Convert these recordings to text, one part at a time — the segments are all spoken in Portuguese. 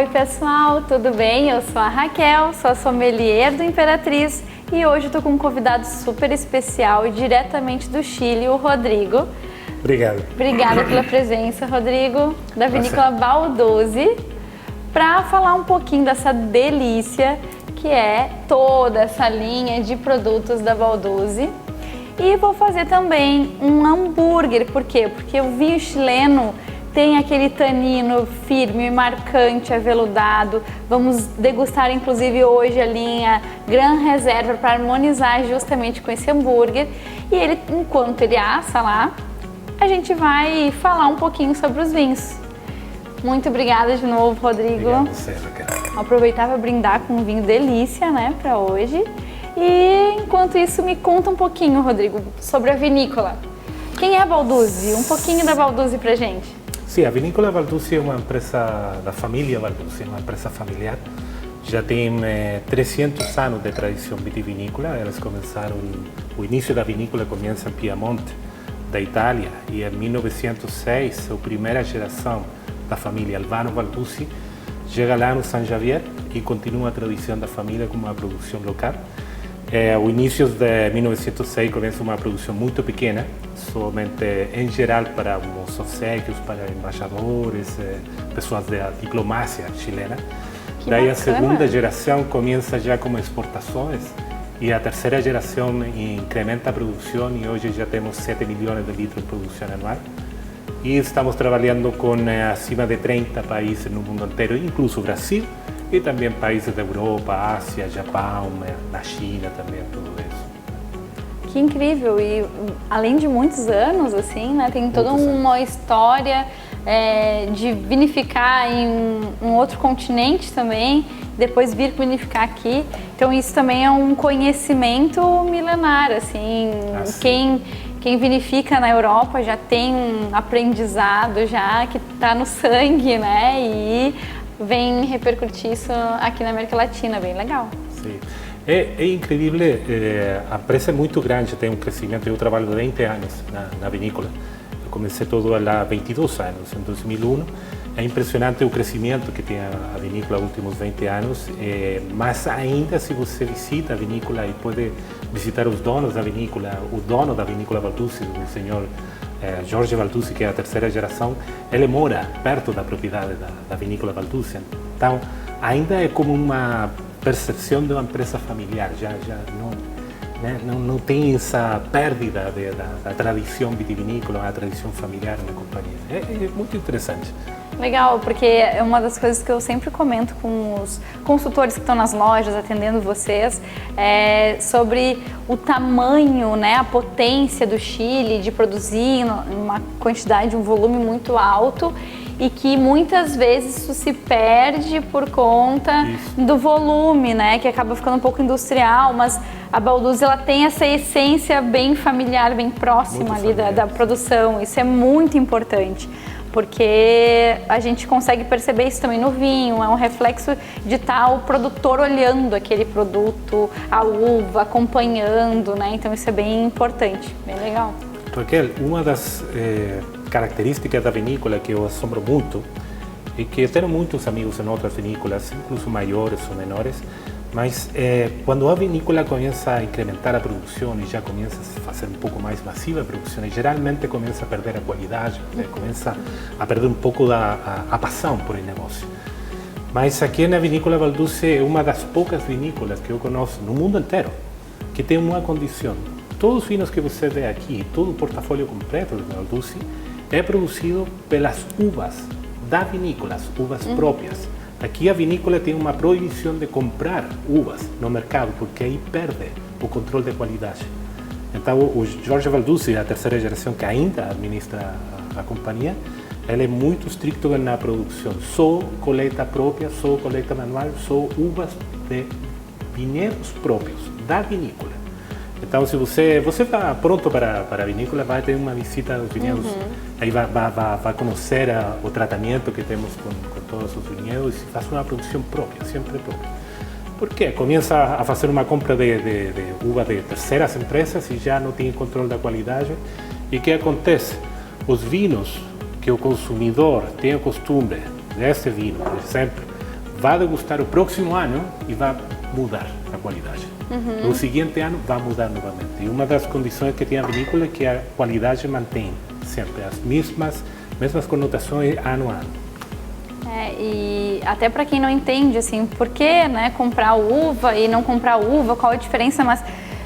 pessoal, tudo bem? Eu sou a Raquel, sou a sommelier do Imperatriz e hoje eu tô com um convidado super especial e diretamente do Chile, o Rodrigo. Obrigado. Obrigada pela presença, Rodrigo, da vinícola Balduzzi, para falar um pouquinho dessa delícia que é toda essa linha de produtos da Balduzzi. E vou fazer também um hambúrguer, por quê? Porque o vinho chileno tem aquele tanino firme e marcante, aveludado. Vamos degustar inclusive hoje a linha Gran Reserva para harmonizar justamente com esse hambúrguer. E ele, enquanto ele assa lá, a gente vai falar um pouquinho sobre os vinhos. Muito obrigada de novo, Rodrigo. Obrigado a você, Raquel. Vou aproveitar para brindar com um vinho delícia, né, para hoje. E enquanto isso, me conta um pouquinho, Rodrigo, sobre a vinícola. Quem é a Balduzzi? Um pouquinho da Balduzzi pra gente. Sim, a vinícola Balduzzi é uma empresa da família Balduzzi, uma empresa familiar. Já tem 300 anos de tradição vitivinícola. Eles começaram, o início da vinícola começa em Piemonte, da Itália, e em 1906 a primeira geração da família Albano Balduzzi chega lá no San Javier e continua a tradição da família com uma produção local. O início de 1906 começa uma produção muito pequena, somente em geral para os obsequios, para embaixadores, pessoas da diplomacia chilena. Que Daí bacana. A segunda geração começa já com exportações e a terceira geração incrementa a produção e hoje já temos 7 milhões de litros de produção anual. E estamos trabalhando com acima de 30 países no mundo inteiro, incluso Brasil, e também países da Europa, Ásia, Japão, na China também, tudo isso. Que incrível! E além de muitos anos, assim, né, tem toda uma história de vinificar em um outro continente também, depois vir vinificar aqui. Então isso também é um conhecimento milenar, assim. Quem vinifica na Europa já tem um aprendizado já que está no sangue, né? E vem repercutir isso aqui na América Latina, bem legal. Sim. É incrível, a empresa é muito grande, tem um crescimento. Eu trabalho 20 anos na vinícola. Eu comecei todo há 22 anos, em 2001. É impressionante o crescimento que tem a vinícola nos últimos 20 anos, mas ainda se você visita a vinícola e pode visitar os donos da vinícola, o dono da vinícola Balduzzi, o senhor Jorge Balduzzi, que é a terceira geração, ele mora perto da propriedade da vinícola Balduzzi. Então, ainda é como uma percepção de uma empresa familiar, já não tem essa perda da tradição vitivinícola, a tradição familiar na companhia. É muito interessante. Legal, porque é uma das coisas que eu sempre comento com os consultores que estão nas lojas atendendo vocês, sobre o tamanho, né, a potência do Chile de produzir uma quantidade, um volume muito alto e que muitas vezes isso se perde por conta do volume, né, que acaba ficando um pouco industrial, mas a Balduzzi ela tem essa essência bem familiar, bem próxima ali da produção. Isso é muito importante, porque a gente consegue perceber isso também no vinho, é um reflexo de estar o produtor olhando aquele produto, a uva, acompanhando, né? Então isso é bem importante, bem legal. Raquel, uma das características da vinícola que eu assombro muito é que eu tenho muitos amigos em outras vinícolas, incluso maiores ou menores, mas quando a vinícola começa a incrementar a produção e já começa a fazer um pouco mais massiva a produção, e geralmente começa a perder a qualidade, começa a perder um pouco a paixão por o negócio. Mas aqui na vinícola Balduzzi é uma das poucas vinícolas que eu conheço no mundo inteiro que tem uma condição. Todos os vinhos que você vê aqui, todo o portfólio completo da Balduzzi é produzido pelas uvas da vinícola, as uvas próprias. Aqui a vinícola tem uma proibição de comprar uvas no mercado, porque aí perde o controle de qualidade. Então, o Jorge Balduzzi, a terceira geração que ainda administra a companhia, ele é muito estricto na produção. Só colheita própria, só colheita manual, só uvas de vinhedos próprios, da vinícola. Então, se você está pronto para a vinícola, vai ter uma visita aos vinhedos, aí vai conhecer o tratamento que temos com todos os vinhedos e faz uma produção própria, sempre própria. Por quê? Começa a fazer uma compra de uva de terceiras empresas e já não tem controle da qualidade. E o que acontece? Os vinhos que o consumidor tem o costume desse vinho, por exemplo, vai degustar o próximo ano e vai mudar a qualidade. O seguinte ano vai mudar novamente. E uma das condições que tem a vinícola é que a qualidade mantém sempre as mesmas conotações ano a ano. E até para quem não entende, assim, por que, né, comprar uva e não comprar uva, qual a diferença, mas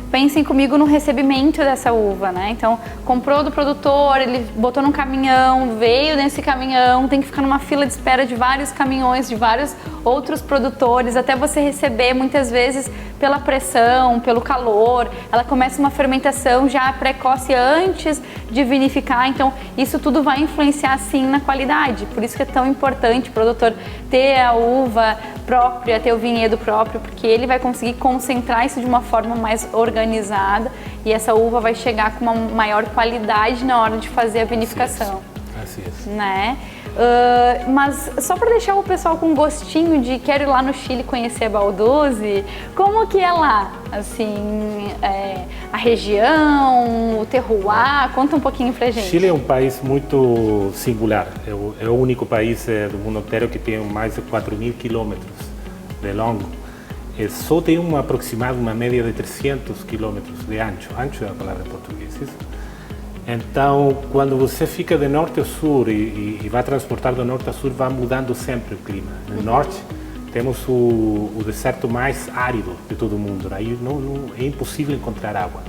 pensem comigo no recebimento dessa uva, né? Então, comprou do produtor, ele botou num caminhão, veio nesse caminhão, tem que ficar numa fila de espera de vários caminhões, de vários outros produtores, até você receber, muitas vezes, pela pressão, pelo calor. Ela começa uma fermentação já precoce antes de vinificar, então isso tudo vai influenciar, sim, na qualidade. Por isso que é tão importante o produtor ter a uva própria, ter o vinhedo próprio, porque ele vai conseguir concentrar isso de uma forma mais organizada e essa uva vai chegar com uma maior qualidade na hora de fazer a vinificação. Assim é. Né? Mas só para deixar o pessoal com gostinho de quero ir lá no Chile conhecer Balduzzi, como que é lá? Assim, a região, o terroir, conta um pouquinho pra gente. Chile é um país muito singular, é o único país do mundo inteiro que tem mais de 4.000 quilômetros de longo. Só tem uma aproximada, uma média de 300 quilômetros de ancho é a palavra em português, isso? Então, quando você fica de norte a sul e vai transportar do norte a sul, vai mudando sempre o clima. No norte, temos o deserto mais árido de todo o mundo, aí é impossível encontrar água.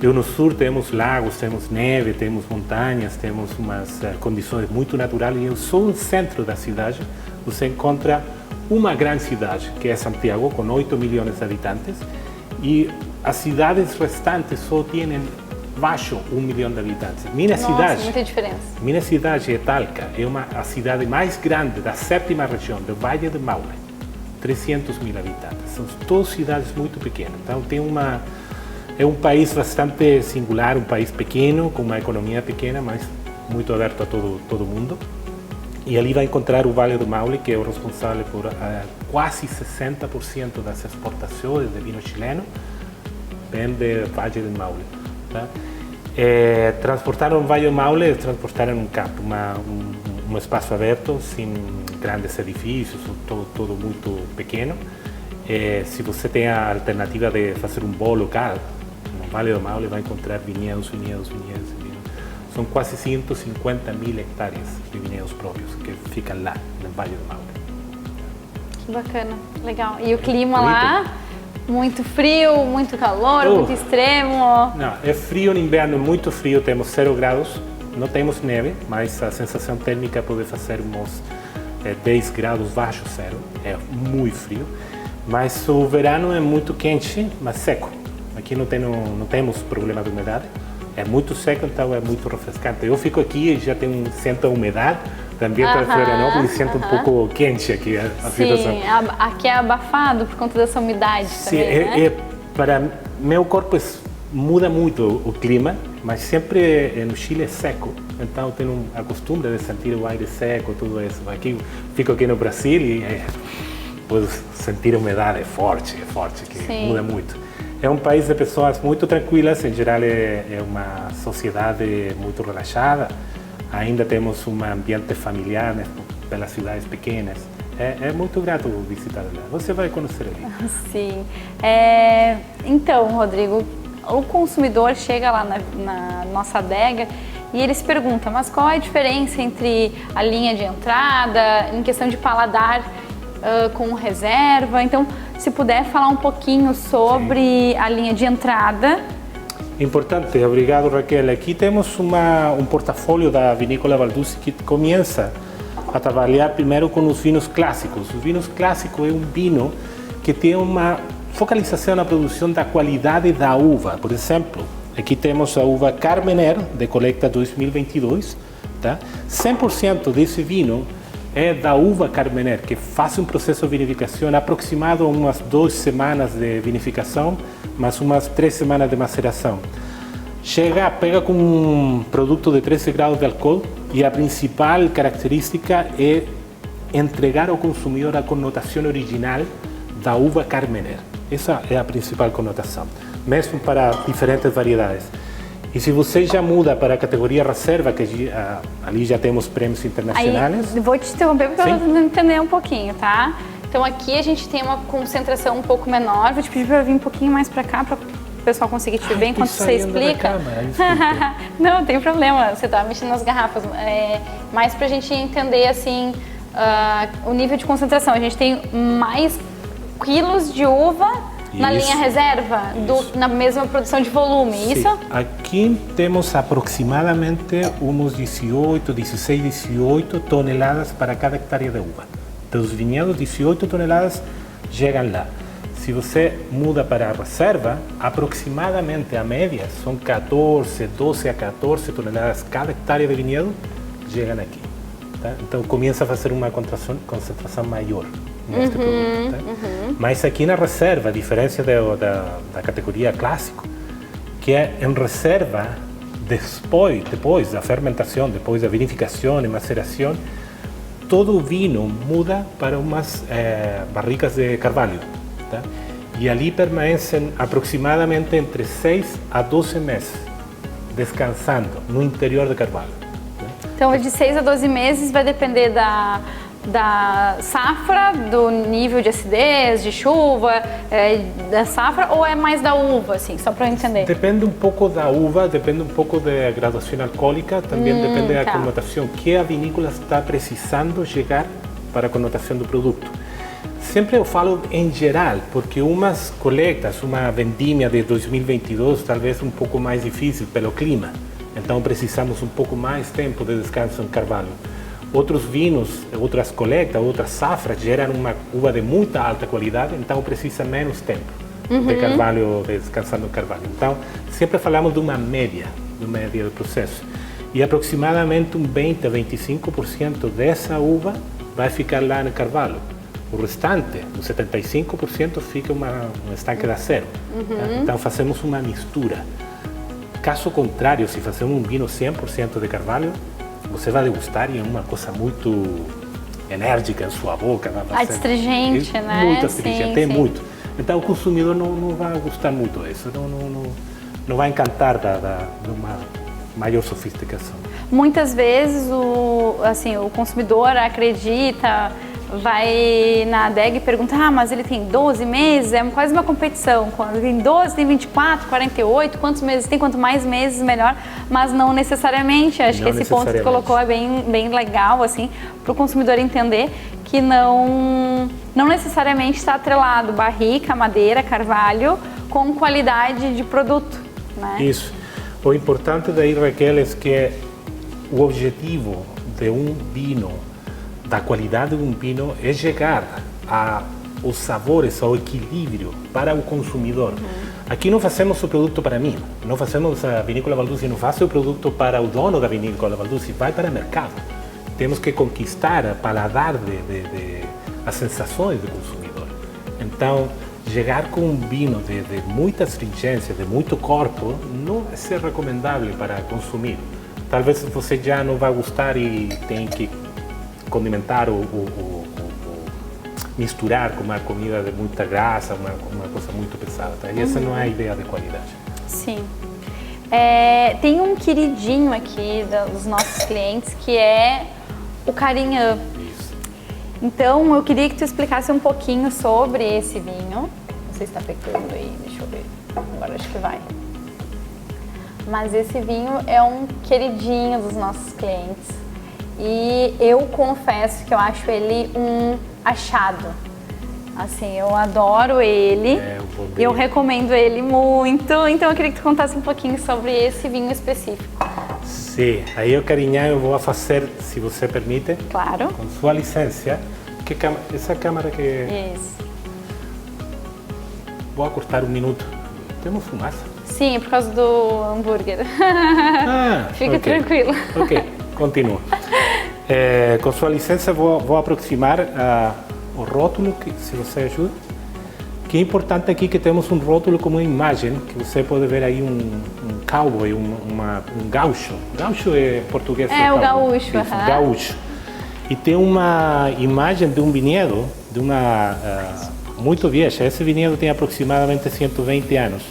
E no sul temos lagos, temos neve, temos montanhas, temos umas condições muito naturais. E só no centro da cidade você encontra uma grande cidade, que é Santiago, com 8 milhões de habitantes, e as cidades restantes só têm baixo 1 milhão de habitantes. Muita diferença. Minha cidade é Talca, é a cidade mais grande da 7ª região, do Vale do Maule, 300 mil habitantes. São todas cidades muito pequenas. Então é um país bastante singular, um país pequeno, com uma economia pequena, mas muito aberto a todo mundo. E ali vai encontrar o Vale do Maule, que é o responsável por quase 60% das exportações de vinho chileno, vem do Vale do Maule. Tá? Transportaram o Vale do Maule, transportaram um campo, um espaço aberto, sem grandes edifícios, todo muito pequeno. Se você tem a alternativa de fazer um bolo local, no Vale do Maule vai encontrar vinhedos. São quase 150 mil hectares de vinhedos próprios que ficam lá no Vale do Maule. Que bacana, legal. E o clima lá? Muito frio, muito calor, muito extremo? Não, é frio no inverno, muito frio, temos 0 graus, não temos neve, mas a sensação térmica pode fazer uns 10 graus baixo zero, é muito frio. Mas o verão é muito quente, mas seco. Aqui não temos problema de umidade, é muito seco, então é muito refrescante. Eu fico aqui e já sinto a umidade, também para Florianópolis sinto um pouco quente aqui a situação. Sim, aqui é abafado por conta dessa umidade também, né? Para meu corpo muda muito o clima, mas sempre no Chile é seco, então tenho a costumbre de sentir o aire seco, tudo isso. Fico aqui no Brasil e posso sentir a umidade forte, que muda muito. É um país de pessoas muito tranquilas, em geral é uma sociedade muito relaxada. Ainda temos um ambiente familiar, né, pelas cidades pequenas. É muito grato visitar lá. Você vai conhecer ali. Sim. Então, Rodrigo, o consumidor chega lá na nossa adega e ele se pergunta, mas qual é a diferença entre a linha de entrada, em questão de paladar com reserva? Então, se puder falar um pouquinho sobre a linha de entrada. Importante, obrigado Raquel. Aqui temos um portafólio da Vinícola Balduzzi que começa a trabalhar primeiro com os vinhos clássicos. Os vinhos clássicos é um vinho que tem uma focalização na produção da qualidade da uva. Por exemplo, aqui temos a uva Carmener, de colheita 2022. Tá? 100% desse vinho é da uva Carmener, que faz um processo de vinificação aproximado a umas 2 semanas de vinificação, mais umas 3 semanas de maceração. Pega com um produto de 13 graus de álcool e a principal característica é entregar ao consumidor a conotação original da uva Carmener. Essa é a principal conotação, mesmo para diferentes variedades. E se você já muda para a categoria reserva, que ali já temos prêmios internacionais... Aí, vou te interromper porque eu vou entender um pouquinho, tá? Então aqui a gente tem uma concentração um pouco menor. Vou te pedir para vir um pouquinho mais para cá, para o pessoal conseguir te ver enquanto você explica. Não, tem problema, você tá mexendo nas garrafas. Mais para a gente entender assim o nível de concentração. A gente tem mais quilos de uva na linha reserva, na mesma produção de volume, isso? Aqui temos aproximadamente uns 18 toneladas para cada hectare de uva. Dos vinhedos, 18 toneladas chegam lá. Se você muda para a reserva, aproximadamente a média são 12 a 14 toneladas cada hectare de vinhedo chegam aqui. Tá? Então começa a fazer uma concentração maior neste produto. Tá? Mas aqui na reserva, a diferença da categoria clássico, que é em reserva, depois da fermentação, depois da vinificação e maceração, todo o vinho muda para umas barricas de carvalho. Tá? E ali permanecem aproximadamente entre 6 a 12 meses, descansando no interior do carvalho. Tá? Então, de 6 a 12 meses vai depender da safra, do nível de acidez, de chuva, da safra, ou é mais da uva, assim, só para eu entender? Depende um pouco da uva, depende um pouco da graduação alcoólica, também depende da conotação, que a vinícola está precisando chegar para a conotação do produto. Sempre eu falo em geral, porque umas coletas, uma vendimia de 2022, talvez um pouco mais difícil pelo clima, então precisamos um pouco mais tempo de descanso em carvalho. Outros vinhos, outras coletas, outras safras geram uma uva de muita alta qualidade, então precisa menos tempo de carvalho, de descansar no carvalho. Então, sempre falamos de uma média do processo. E aproximadamente 20 a 25% dessa uva vai ficar lá no carvalho. O restante, os 75%, fica um estanque de acero. Então, fazemos uma mistura. Caso contrário, se fazemos um vinho 100% de carvalho, você vai degustar e é uma coisa muito enérgica em sua boca. Astringente, né? Muito astringente, tem muito. Então o consumidor não vai gostar muito disso, não vai encantar de uma maior sofisticação. Muitas vezes o consumidor acredita, vai na adega e pergunta, mas ele tem 12 meses, é quase uma competição. Quando tem 12, tem 24, 48, quantos meses tem, quanto mais meses, melhor, mas não necessariamente. Acho que esse ponto que você colocou é bem legal, assim, para o consumidor entender que não necessariamente está atrelado barrica, madeira, carvalho, com qualidade de produto, né? Isso. O importante daí, Raquel, é que o objetivo de um vinho, da qualidade de um vinho, é chegar aos sabores, ao equilíbrio para o consumidor. Aqui não fazemos o produto para mim, não fazemos a Vinícola Balduzzi, não faz o produto para o dono da Vinícola Balduzzi, vai para o mercado. Temos que conquistar o paladar as sensações do consumidor. Então, chegar com um vinho de muita astringência, de muito corpo, não vai ser recomendável para consumir. Talvez você já não vai gostar e tem que condimentar ou misturar com uma comida de muita graça, uma coisa muito pesada. Tá? E essa não é a ideia de qualidade. Sim. Tem um queridinho aqui dos nossos clientes que é o Carignan. Isso. Então, eu queria que tu explicasse um pouquinho sobre esse vinho. Não sei se está pegando aí, deixa eu ver. Agora acho que vai. Mas esse vinho é um queridinho dos nossos clientes. E eu confesso que eu acho ele um achado. Assim, eu adoro ele, eu recomendo ele muito, então eu queria que tu contasse um pouquinho sobre esse vinho específico. Sim, aí o Carignan eu vou fazer, se você permite, claro, com sua licença, essa câmera que... Isso. Vou cortar um minuto. Temos fumaça? Sim, por causa do hambúrguer. Fica tranquilo. Ok, continua. Com sua licença, vou aproximar o rótulo, se você ajuda. Que é importante aqui que temos um rótulo como uma imagem, que você pode ver aí um cowboy, um gaúcho. Gaúcho é português. O gaúcho. Gaúcho. E tem uma imagem de um vinhedo, de uma muito vieja. Esse vinhedo tem aproximadamente 120 anos.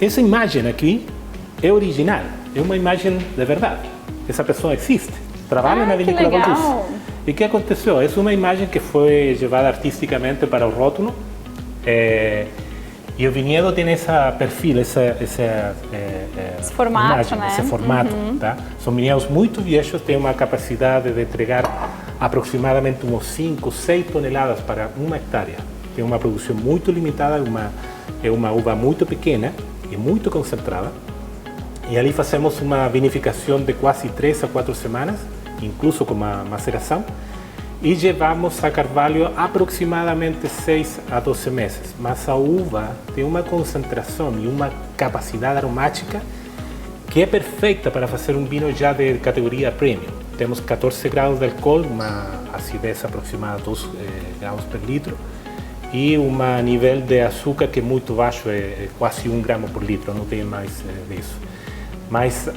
Essa imagem aqui é original, é uma imagem de verdade. Essa pessoa existe, trabalha na Vinícola Balduzzi. E o que aconteceu? É uma imagem que foi levada artisticamente para o rótulo. E o vinhedo tem esse perfil, esse formato, imagem, né? esse formato. Tá? São vinhedos muito viejos, têm uma capacidade de entregar aproximadamente uns 5, 6 toneladas para 1 hectare. Tem uma produção muito limitada, é uma uva muito pequena e muito concentrada. E ali fazemos uma vinificação de quase 3 a 4 semanas, incluso com a maceração. E levamos a carvalho aproximadamente 6 a 12 meses. Mas a uva tem uma concentração e uma capacidade aromática que é perfeita para fazer um vinho já de categoria premium. Temos 14 graus de álcool, uma acidez aproximada de 2 graus por litro e um nível de açúcar que é muito baixo, é quase 1 gramo por litro, não tem mais disso. Mas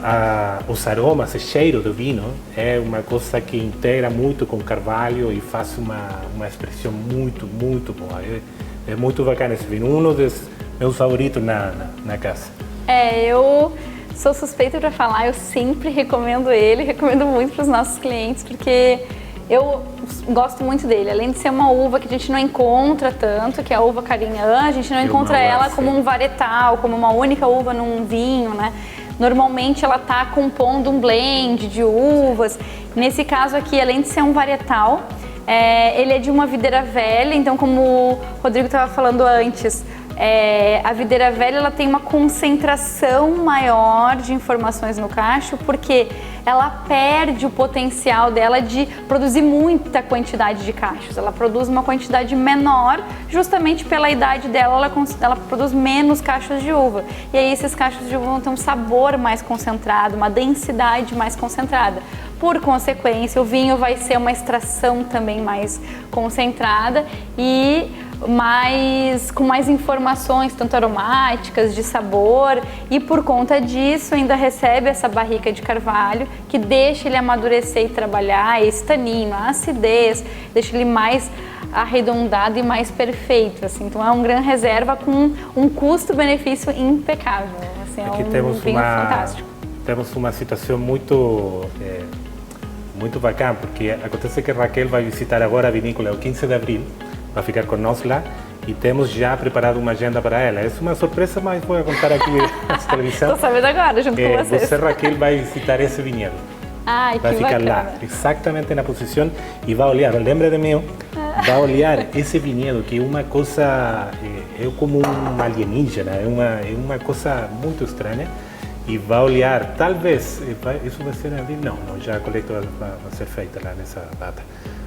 os aromas, o cheiro do vinho é uma coisa que integra muito com o carvalho e faz uma expressão muito, muito boa. É muito bacana esse vinho, um dos meus favoritos na casa. Eu sou suspeita para falar, eu sempre recomendo ele, recomendo muito para os nossos clientes, porque eu gosto muito dele. Além de ser uma uva que a gente não encontra tanto, que é a uva Carignan, a gente não encontra ela como um varietal, como uma única uva num vinho, né? Normalmente ela está compondo um blend de uvas. Nesse caso aqui, além de ser um varietal, ele é de uma videira velha, então como o Rodrigo estava falando antes, a videira velha ela tem uma concentração maior de informações no cacho, porque ela perde o potencial dela de produzir muita quantidade de cachos. Ela produz uma quantidade menor, justamente pela idade dela, ela produz menos cachos de uva. E aí esses cachos de uva vão ter um sabor mais concentrado, uma densidade mais concentrada. Por consequência, o vinho vai ser uma extração também mais concentrada e com mais informações, tanto aromáticas, de sabor, e por conta disso ainda recebe essa barrica de carvalho que deixa ele amadurecer e trabalhar esse tanino, a acidez, deixa ele mais arredondado e mais perfeito, assim. Então é um Gran Reserva com um custo-benefício impecável, assim, aqui um vinho fantástico. Temos uma situação muito bacana, porque acontece que Raquel vai visitar agora a vinícola o 15 de abril, vai ficar conosco lá e temos já preparado uma agenda para ela. É uma surpresa, mas vou contar aqui na televisão. Estou sabendo agora, junto com vocês. Você, Raquel, vai visitar esse vinhedo. Ai, vai ficar bacana. lá, exatamente na posição, e vai olhar, lembra de mim, vai olhar esse vinhedo, que é uma coisa, é como um alienígena, é uma coisa muito estranha, e vai olhar, talvez, isso vai ser em abril? Não, já a colheita vai ser feita lá nessa data.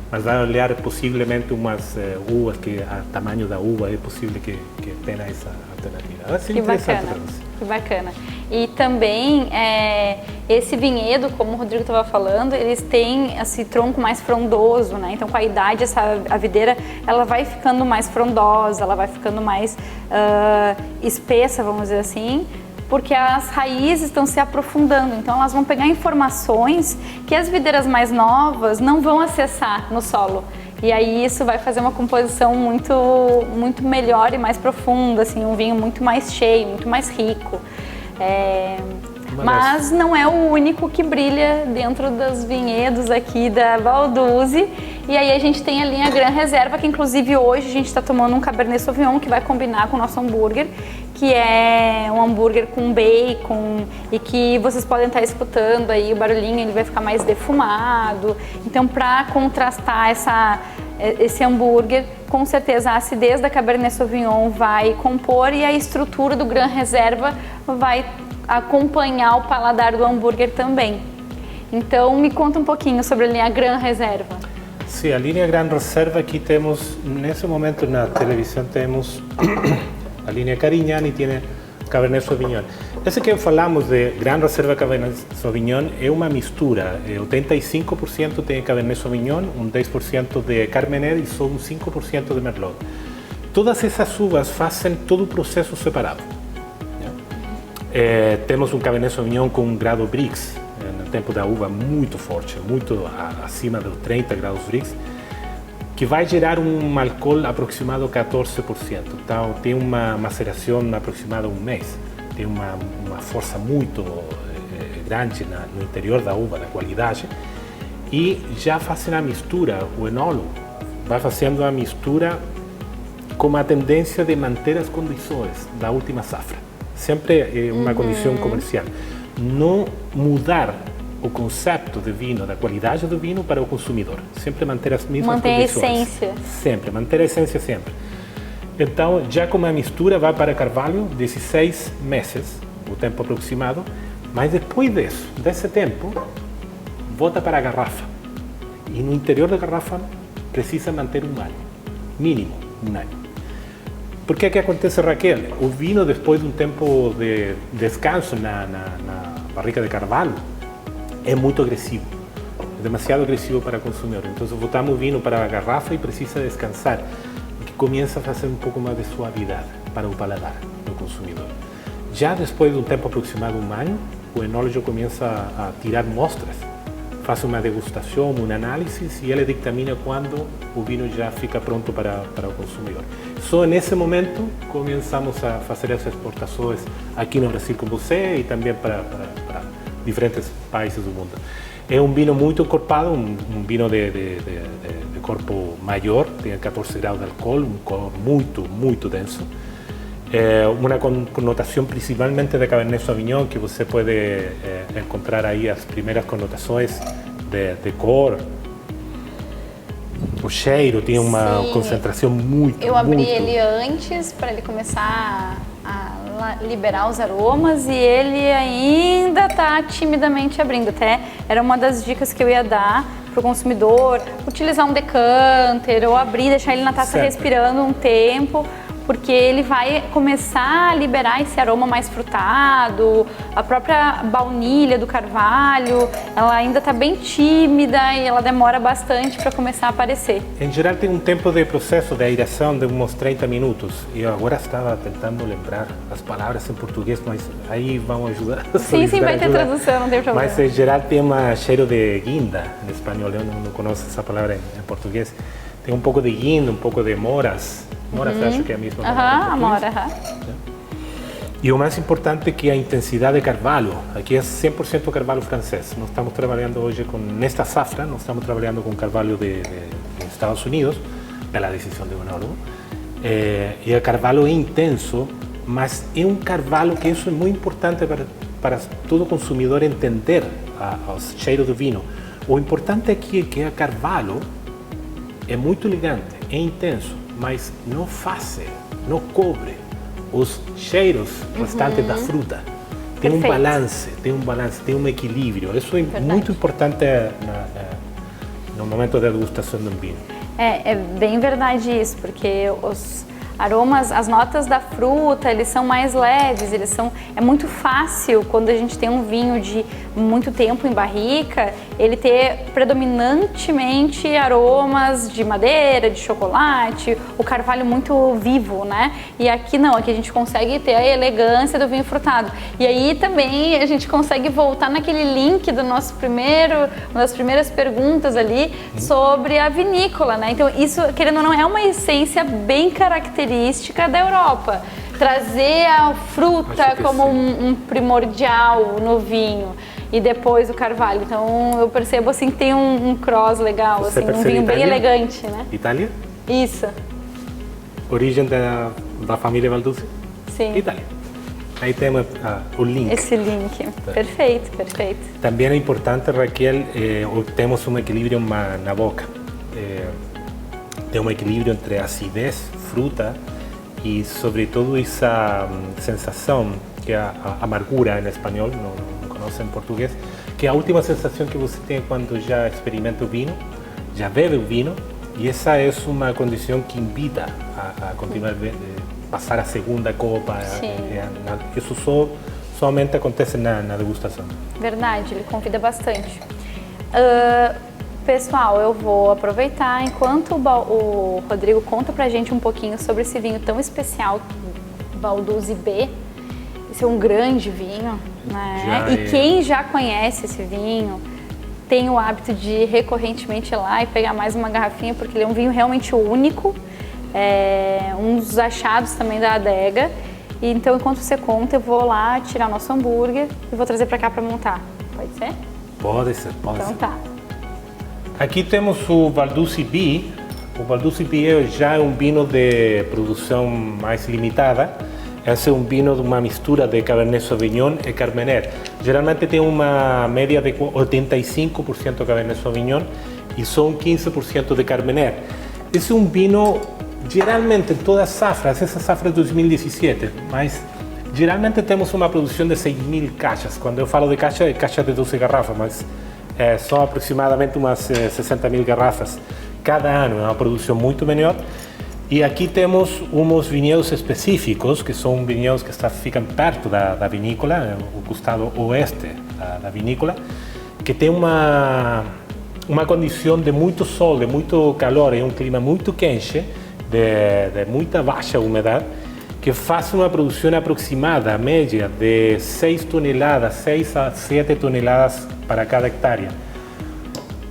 Mas vai olhar possivelmente umas uvas que o tamanho da uva é possível que tenha essa alternativa. Vai ser interessante para você. Que bacana. E também esse vinhedo, como o Rodrigo estava falando, eles têm esse tronco mais frondoso, né? Então com a idade a videira ela vai ficando mais frondosa, ela vai ficando mais espessa, vamos dizer assim, porque as raízes estão se aprofundando, então elas vão pegar informações que as videiras mais novas não vão acessar no solo. E aí isso vai fazer uma composição muito, muito melhor e mais profunda, assim, um vinho muito mais cheio, muito mais rico. Mas não é o único que brilha dentro dos vinhedos aqui da Val d'Uzi. E aí a gente tem a linha Gran Reserva, que inclusive hoje a gente está tomando um Cabernet Sauvignon que vai combinar com o nosso hambúrguer, que é um hambúrguer com bacon e que vocês podem estar escutando aí o barulhinho, ele vai ficar mais defumado. Então, para contrastar esse hambúrguer, com certeza a acidez da Cabernet Sauvignon vai compor e a estrutura do Gran Reserva vai acompanhar o paladar do hambúrguer também. Então, me conta um pouquinho sobre a linha Gran Reserva. Sim, a linha Gran Reserva aqui temos, nesse momento na televisão temos a linha Carignan e tem Cabernet Sauvignon. Esse que falamos de Gran Reserva Cabernet Sauvignon é uma mistura. 85% tem Cabernet Sauvignon, 10% de Carmener e só 5% de Merlot. Todas essas uvas fazem todo o processo separado. Temos um Cabernet Sauvignon com um grado Brix, no tempo da uva muito forte, muito acima dos 30 graus Brix, que vai gerar um álcool aproximado a 14%. Então, tem uma maceração aproximada a um mês. Tem uma força muito grande no interior da uva, da qualidade. e já fazendo a mistura, o enólogo vai fazendo a mistura com a tendência de manter as condições da última safra. Sempre é uma condição comercial. Não mudar o conceito de vinho, da qualidade do vinho para o consumidor. Sempre manter as mesmas condições. Manter a essência. Sempre, manter a essência sempre. Então, já com a mistura vai para carvalho 16 meses, o tempo aproximado, mas depois desse tempo, volta para a garrafa. E no interior da garrafa precisa manter um ano, mínimo um ano. Por que acontece, Raquel? O vinho, depois de um tempo de descanso na barrica de carvalho, é muito agressivo, é demasiado agressivo para o consumidor. Então, botamos o vinho para a garrafa e precisa descansar, que começa a fazer um pouco mais de suavidade para o paladar do consumidor. Já depois de um tempo aproximado de um ano, o enólogo começa a tirar mostras, faz uma degustação, uma análise e ele dictamina quando o vinho já fica pronto para o consumidor. Só nesse momento começamos a fazer as exportações aqui no Brasil com você e também para diferentes países do mundo. É um vinho muito encorpado, um vinho de corpo maior, tem 14 graus de álcool, um cor muito denso. Uma conotação principalmente de Cabernet Sauvignon, que você pode encontrar aí as primeiras conotações de cor. O cheiro tem uma concentração muito. Eu abri ele antes para ele começar a liberar os aromas e ele ainda está timidamente abrindo. Até era uma das dicas que eu ia dar para o consumidor, utilizar um decanter ou abrir, deixar ele na taça respirando um tempo, porque ele vai começar a liberar esse aroma mais frutado, a própria baunilha do carvalho, ela ainda está bem tímida e ela demora bastante para começar a aparecer. Em geral tem um tempo de processo de aeração de uns 30 minutos. Eu agora estava tentando lembrar as palavras em português, mas aí vão ajudar. Sim, vai ter tradução, não tem problema. Mas em geral tem um cheiro de guinda, em espanhol, eu não conheço essa palavra em português. Tem um pouco de guinda, um pouco de moras. Moras, acho que é a mesma palavra. Amora. E o mais importante é que a intensidade de carvalho, aqui é 100% carvalho francês. Nós estamos trabalhando hoje nesta safra, nós estamos trabalhando com carvalho de Estados Unidos, pela decisão do enólogo. E o carvalho é intenso, mas é um carvalho que isso é muito importante para todo consumidor entender o cheiro do vinho. O importante aqui é que o carvalho é muito elegante, é intenso, mas não cobre os cheiros restantes da fruta. Tem um balance, tem um equilíbrio. Isso é muito importante no momento da degustação de um vinho. É bem verdade isso, porque os aromas, as notas da fruta, eles são mais leves, é muito fácil quando a gente tem um vinho de muito tempo em barrica, ele ter predominantemente aromas de madeira, de chocolate, o carvalho muito vivo, né? E aqui não, aqui a gente consegue ter a elegância do vinho frutado. E aí também a gente consegue voltar naquele link do nosso uma das primeiras perguntas ali sobre a vinícola, né? Então isso, querendo ou não, é uma essência bem característica da Europa. Trazer a fruta como um primordial no vinho e depois o carvalho. Então eu percebo assim que tem um cross legal, assim, um vinho bem elegante, né? Itália? Isso. Origem da família Valduzzi? Sim. Itália. Aí temos o link. Esse link. Perfeito. Também é importante, Raquel, temos um equilíbrio na boca. Tem um equilíbrio entre acidez, fruta e, sobretudo, essa sensação que é a amargura em espanhol, não conhece em português, que é a última sensação que você tem quando já experimenta o vinho, já bebe o vinho, e essa é uma condição que invita a continuar passar a segunda copa. Isso somente acontece na degustação. Verdade, ele convida bastante. Pessoal, eu vou aproveitar enquanto o Rodrigo conta pra gente um pouquinho sobre esse vinho tão especial, Valduzzi B. Esse é um grande vinho, né? E quem já conhece esse vinho tem o hábito de ir recorrentemente ir lá e pegar mais uma garrafinha, porque ele é um vinho realmente único, um dos achados também da adega. E então, enquanto você conta, eu vou lá tirar o nosso hambúrguer e vou trazer pra cá pra montar. Pode ser? Pode ser. Então tá. Aqui temos o Valduzzi B. O Valduzzi B já é um vinho de produção mais limitada. Esse é um vinho de uma mistura de Cabernet Sauvignon e Carmener. Geralmente tem uma média de 85% Cabernet Sauvignon e só 15% de Carmener. Esse é um vinho, geralmente em todas as safras, essa safra é 2017, mas geralmente temos uma produção de 6.000 caixas. Quando eu falo de caixa, é caixa de 12 garrafas, mas são aproximadamente umas 60.000 garrafas cada ano. É uma produção muito menor. E aqui temos uns vinhedos específicos, que são vinhedos que ficam perto da vinícola, o costado oeste da vinícola, que tem uma condição de muito sol, de muito calor, é um clima muito quente, de muita baixa umidade, que faz uma produção aproximada, média, de 6 a 7 toneladas para cada hectare.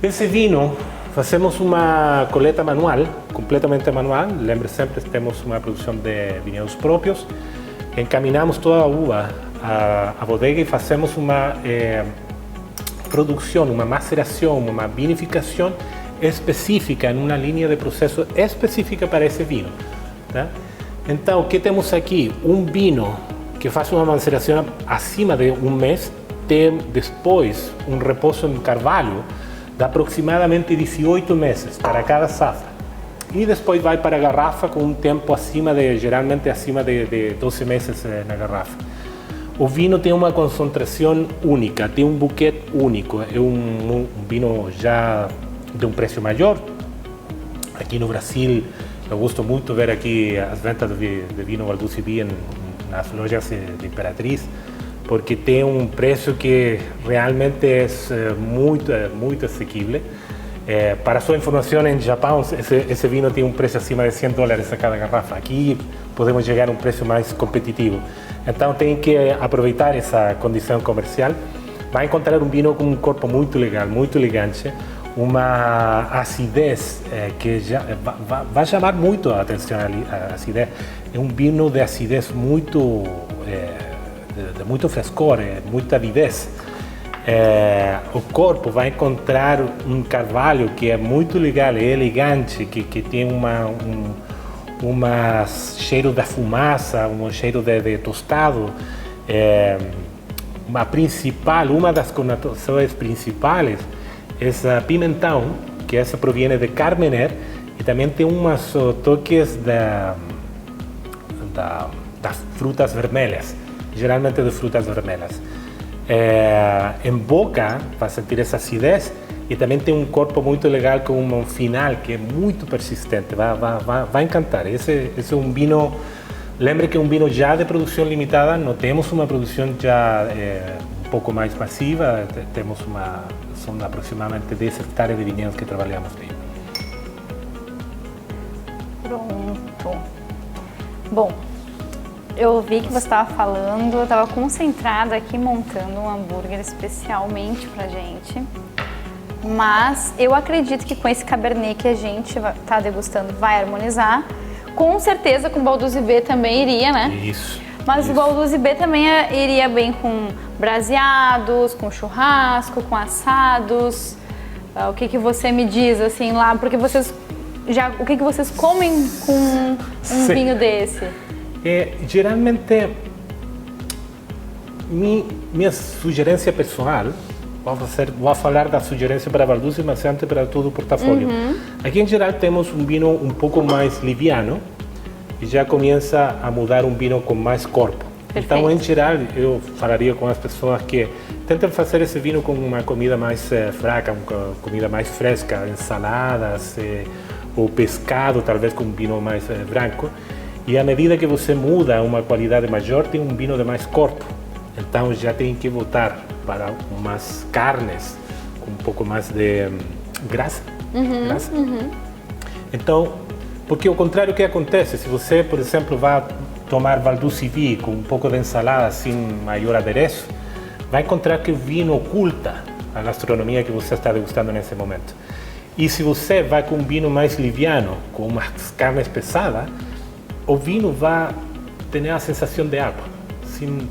Esse vinho, fazemos uma coleta manual, completamente manual. Lembre sempre que temos uma produção de vinhedos próprios. Encaminhamos toda a uva à bodega e fazemos uma produção, uma maceração, uma vinificação específica, em uma linha de processo específica para esse vinho. Tá? Então, o que temos aqui? Um vinho que faz uma maceração acima de um mês, tem depois um repouso em carvalho de aproximadamente 18 meses para cada safra. E depois vai para a garrafa com um tempo geralmente acima de 12 meses na garrafa. O vinho tem uma concentração única, tem um buquê único. É um vinho já de um preço maior. Aqui no Brasil, eu gosto muito de ver aqui as vendas de vinho Valduzzi B nas lojas de Imperatriz, porque tem um preço que realmente é muito asequível. Para sua informação, em Japão, esse vinho tem um preço acima de $100 a cada garrafa. Aqui podemos chegar a um preço mais competitivo. Então tem que aproveitar essa condição comercial. Vai encontrar um vinho com um corpo muito legal, muito elegante, uma acidez que vai chamar muito a atenção. A acidez é um vinho de acidez muito de muito frescor, muita avidez. O corpo vai encontrar um carvalho que é muito legal, é elegante, que tem cheiro da fumaça, um cheiro de tostado. Uma das conotações principais é a pimentão, que essa provém de Carmener, e também tem umas toques das frutas vermelhas, geralmente de frutas vermelhas. Em boca vai sentir essa acidez e também tem um corpo muito legal com um final que é muito persistente, vai encantar. Esse é um vinho, lembre que é um vinho já de produção limitada, não temos uma produção já um pouco mais massiva, são aproximadamente 10 hectares de vinhedos que trabalhamos aí. Pronto. Bom, eu vi que você estava tá eu estava concentrada aqui montando um hambúrguer especialmente pra gente. Mas eu acredito que com esse Cabernet que a gente está degustando vai harmonizar. Com certeza com o Valduzzi B também iria, né? Isso. Mas o Valduzzi B também iria bem com braseados, com churrasco, com assados. O que você me diz assim lá? Porque o que vocês comem com um vinho desse? Geralmente, minha sugerência pessoal, vou falar da sugerência para Valduzzi, mas antes para todo o portfólio. Aqui em geral temos um vinho um pouco mais liviano e já começa a mudar um vinho com mais corpo. Perfeito. Então, em geral, eu falaria com as pessoas que tentem fazer esse vinho com uma comida mais fraca, uma comida mais fresca, ensaladas, ou pescado, talvez com um vinho mais branco. E à medida que você muda uma qualidade maior, tem um vinho de mais corpo. Então já tem que voltar para umas carnes com um pouco mais de graça. Então, porque ao contrário, o que acontece? Se você, por exemplo, vai tomar Valduzzi B com um pouco de ensalada sem maior adereço, vai encontrar que o vinho oculta a gastronomia que você está degustando nesse momento. E se você vai com um vinho mais liviano, com umas carnes pesadas, o vinho vai ter a sensação de água,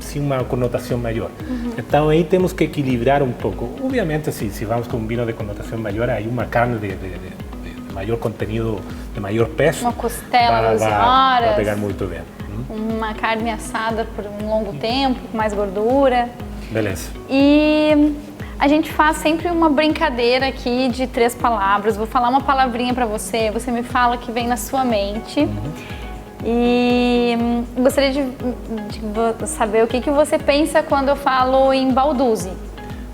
sem uma conotação maior. Então aí temos que equilibrar um pouco. Obviamente, se vamos com um vinho de conotação maior, aí uma carne de maior conteúdo, de maior peso, uma costela vai pegar muito bem. Uma carne assada por um longo tempo, com mais gordura. Beleza. E a gente faz sempre uma brincadeira aqui de 3 palavras. Vou falar uma palavrinha para você, você me fala o que vem na sua mente. E gostaria de saber o que você pensa quando eu falo em Balduzzi.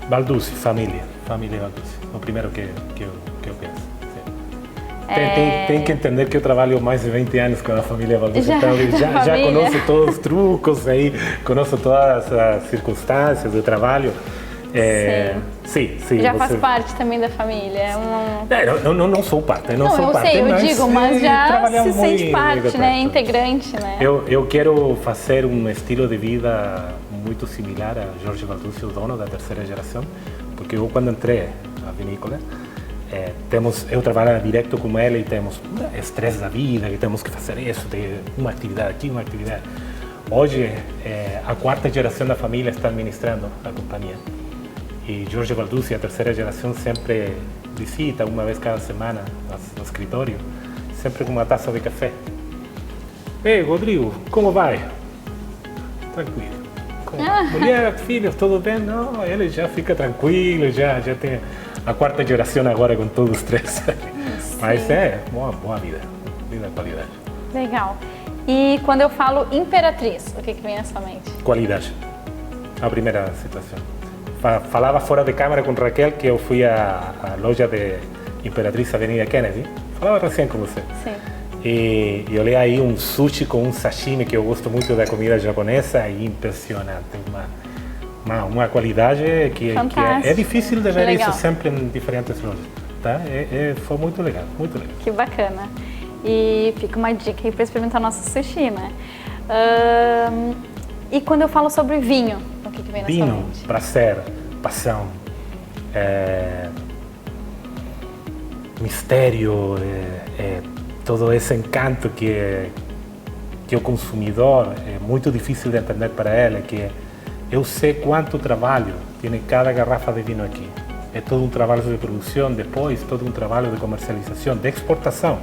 Balduzzi, família Balduzzi. O primeiro que eu penso. Tem que entender que eu trabalho mais de 20 anos com a família Balduzzi, então já conheço todos os trucos, aí, conheço todas as circunstâncias do trabalho. Sim. Já faz parte também da família? Não sou parte, não sou eu parte. Sei, eu digo, mas já se sente parte, muito né? Integrante, né? Eu quero fazer um estilo de vida muito similar a Jorge Balduzzi, o dono da terceira geração, porque eu quando entrei na vinícola, eu trabalho direto com ele e temos estresse da vida, que temos que fazer isso, ter uma atividade aqui, uma atividade. Hoje, a 4ª geração da família está administrando a companhia. E Jorge Balduzzi, a terceira geração, sempre visita uma vez cada semana no escritório, sempre com uma taça de café. Ei, Rodrigo, como vai? Tranquilo. Mulher, filhos, tudo bem? Não, ele já fica tranquilo, já tem a 4ª geração agora com todos os 3. Mas boa vida de qualidade. Legal. E quando eu falo imperatriz, o que vem na sua mente? Qualidade. A primeira situação. Falava fora de câmera com Raquel que eu fui à loja de Imperatriz Avenida Kennedy. Falava recém com você. Sim. E olhei aí um sushi com um sashimi, que eu gosto muito da comida japonesa, e impressionante. Uma qualidade que é difícil de ver isso sempre em diferentes lojas. Tá? Foi muito legal, muito legal. Que bacana. E fica uma dica aí para experimentar nosso sushi, né? E quando eu falo sobre vinho, o que vem na sua mente? Vinho, prazer, paixão, mistério, todo esse encanto que o consumidor é muito difícil de entender para ele, que eu sei quanto trabalho tem cada garrafa de vinho aqui. É todo um trabalho de produção, depois todo um trabalho de comercialização, de exportação.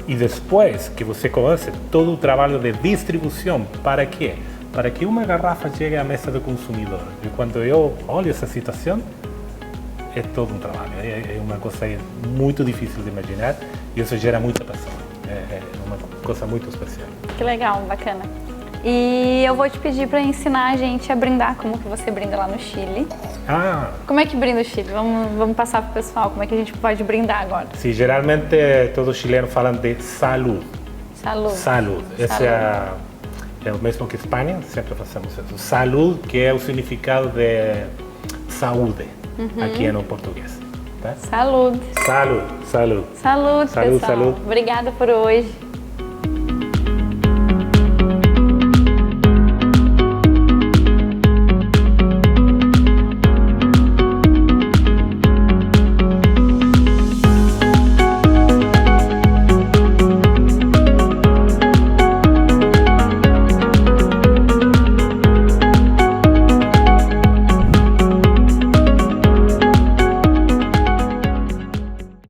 E depois que você conhece todo o trabalho de distribuição, para quê? Para que uma garrafa chegue à mesa do consumidor. E quando eu olho essa situação, é todo um trabalho. É uma coisa muito difícil de imaginar e isso gera muita paixão. É uma coisa muito especial. Que legal, bacana. E eu vou te pedir para ensinar a gente a brindar, como que você brinda lá no Chile. Como é que brinda o Chile? Vamos passar para o pessoal como é que a gente pode brindar agora. Sim, geralmente todos os chilenos falam de salud. Salud. Esse é o mesmo que Espanha, sempre fazemos isso. Salud, que é o significado de saúde, aqui no português. Tá? Salud. Salud, salud. Salud, pessoal. Salud. Obrigada por hoje.